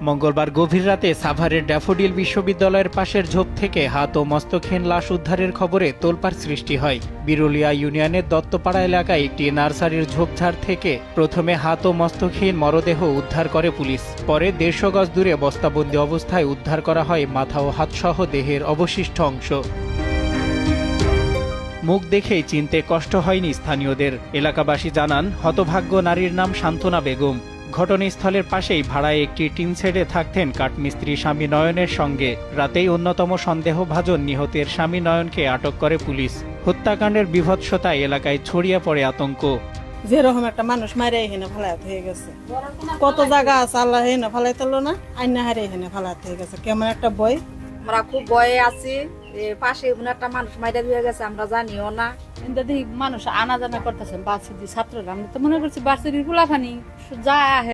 মঙ্গলবার গভীর রাতে সাভারের ড্যাফোডিল বিশ্ববিদ্যালয়ের পাশের ঝোপ থেকে হাত ও মস্তকহীন লাশ উদ্ধারের খবরে তোলপাড় সৃষ্টি হয়। বিরুলিয়া ইউনিয়নের দত্তপাড়া এলাকায় একটি নার্সারির ঝোপঝাড় থেকে প্রথমে হাত ও মস্তকহীন মরদেহ উদ্ধার করে পুলিশ। পরে 150 গজ দূরে বস্তাবন্দি অবস্থায় উদ্ধার করা হয় মাথা ও হাতসহ দেহের অবশিষ্ট অংশ। মুখ দেখেই চিনতে কষ্ট হয়নি স্থানীয়দের। এলাকাবাসী জানান, হতভাগ্য নারীর নাম সান্ত্বনা বেগম। ঘটনাস্থলের পাশেই ভাড়ায় একটি টিন শেডে থাকতেন কাঠমিস্ত্রি স্বামী নয়নের সঙ্গে। রাতেই অন্যতম সন্দেহভাজন নিহতের স্বামী নয়নকে আটক করে পুলিশ। হত্যাকাণ্ডের বিভৎসতায় এলাকায় ছড়িয়ে পড়ে আতঙ্ক। যেরকম একটা মানুষ মারে এখানে ফালাইতে হয়ে গেছে, কত জায়গা আছে আল্লাহ এখানে ফালাইতেলো না, আইনা হারে এখানে ফালাইতে হয়ে গেছে। কেমন একটা বই, আমরা খুব ভয়ে আছি। পাশে একটা মানুষ মাইরা দিয়ে গেছে, আমরা জানিও না। মানুষ আনা জানা করতেছেন বাচ্চাদের ছাত্ররা, আমি তো মনে করছি বাচ্চাদের ফুলাফানি যা